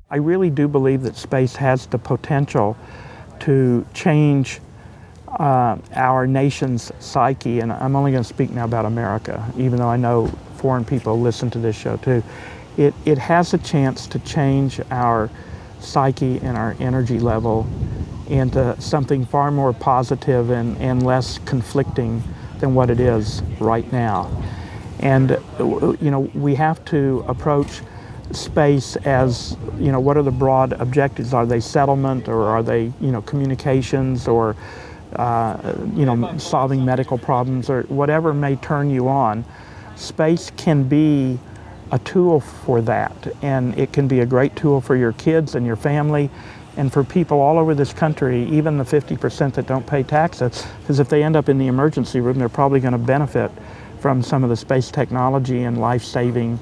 I really do believe that space has the potential to change our nation's psyche, and I'm only going to speak now about America, even though I know foreign people listen to this show too. It has a chance to change our psyche and our energy level into something far more positive and less conflicting than what it is right now. And we have to approach space as, what are the broad objectives? Are they settlement, or are they, communications, or solving medical problems, or whatever may turn you on? Space can be a tool for that, and it can be a great tool for your kids and your family, and for people all over this country, even the 50% that don't pay taxes, because if they end up in the emergency room, they're probably going to benefit from some of the space technology and life-saving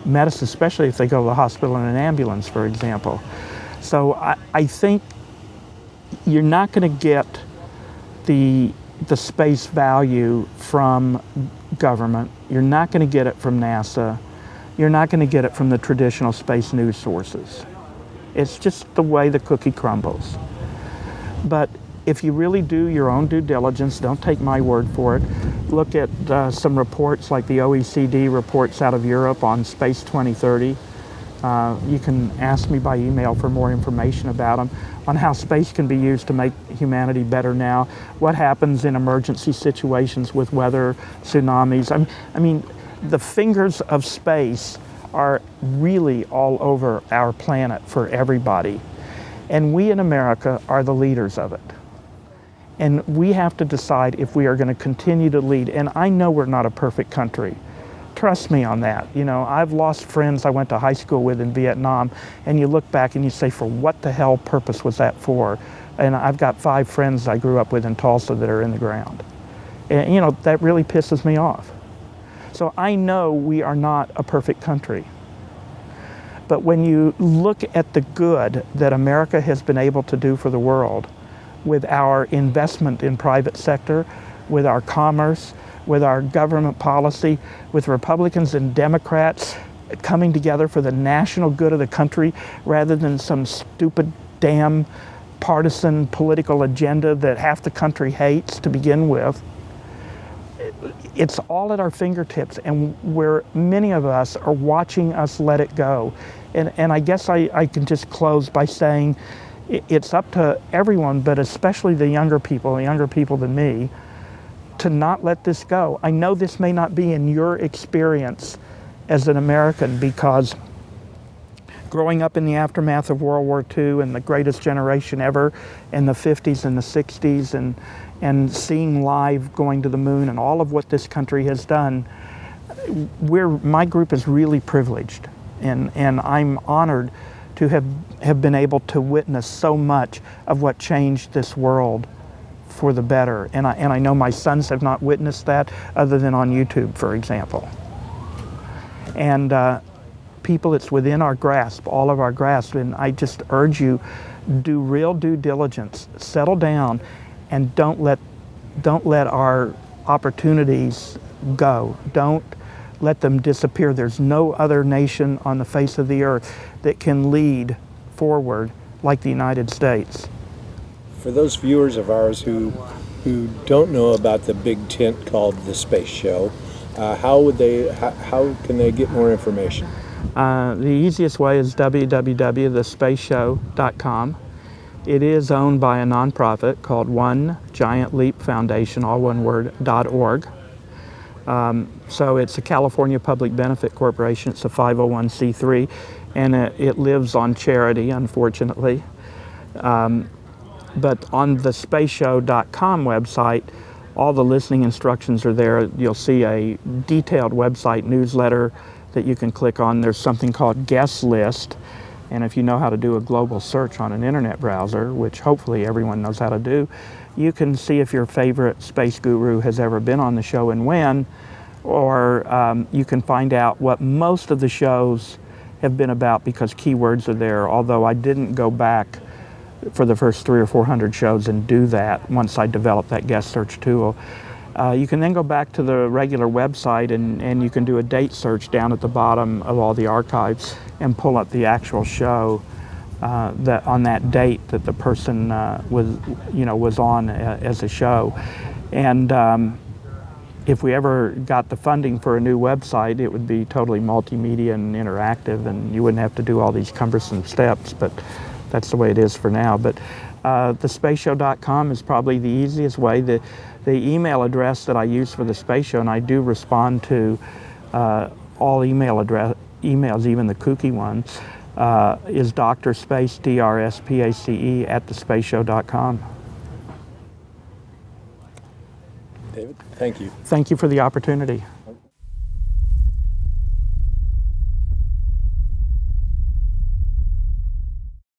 medicine, especially if they go to the hospital in an ambulance, for example. So I think you're not going to get the space value from government. You're not going to get it from NASA. You're not going to get it from the traditional space news sources. It's just the way the cookie crumbles. But if you really do your own due diligence, don't take my word for it, look at some reports like the OECD reports out of Europe on Space 2030. You can ask me by email for more information about them, on how space can be used to make humanity better now, what happens in emergency situations with weather, tsunamis. I mean, the fingers of space are really all over our planet for everybody. And we in America are the leaders of it. And we have to decide if we are going to continue to lead. And I know we're not a perfect country. Trust me on that. I've lost friends I went to high school with in Vietnam, and you look back and you say, for what the hell purpose was that for? And I've got 5 friends I grew up with in Tulsa that are in the ground. And that really pisses me off. So I know we are not a perfect country. But when you look at the good that America has been able to do for the world, with our investment in private sector, with our commerce, with our government policy, with Republicans and Democrats coming together for the national good of the country rather than some stupid damn partisan political agenda that half the country hates to begin with, it's all at our fingertips, and where many of us are watching us let it go. And I guess I can just close by saying it's up to everyone, but especially the younger people than me, to not let this go. I know this may not be in your experience as an American, because growing up in the aftermath of World War II and the greatest generation ever in the 50s and the 60s, and seeing live going to the moon and all of what this country has done, my group is really privileged, and I'm honored to have been able to witness so much of what changed this world for the better. And I know my sons have not witnessed that other than on YouTube, for example. And people, it's within our grasp, all of our grasp, and I just urge you, do real due diligence, settle down, and don't let our opportunities go. Don't let them disappear. There's no other nation on the face of the earth that can lead forward like the United States. For those viewers of ours who don't know about the big tent called the Space Show, how can they get more information? The easiest way is www.thespaceshow.com. It is owned by a nonprofit called One Giant Leap Foundation, all one word, .org. So it's a California Public Benefit Corporation. It's a 501c3, and it lives on charity, unfortunately. But on the spaceshow.com website, all the listening instructions are there. You'll see a detailed website newsletter that you can click on. There's something called Guest List, and if you know how to do a global search on an internet browser, which hopefully everyone knows how to do, you can see if your favorite space guru has ever been on the show and when, or you can find out what most of the shows have been about, because keywords are there, although I didn't go back for the first 300 or 400 shows and do that once I developed that guest search tool. You can then go back to the regular website and you can do a date search down at the bottom of all the archives and pull up the actual show. that on that date that the person was on as a show. And if we ever got the funding for a new website, it would be totally multimedia and interactive, and you wouldn't have to do all these cumbersome steps, but that's the way it is for now. But thespaceshow.com is probably the easiest way. The email address that I use for the Space Show, and I do respond to all emails, even the kooky ones, is drspace, DRSPACE, @thespaceshow.com. David, thank you. Thank you for the opportunity.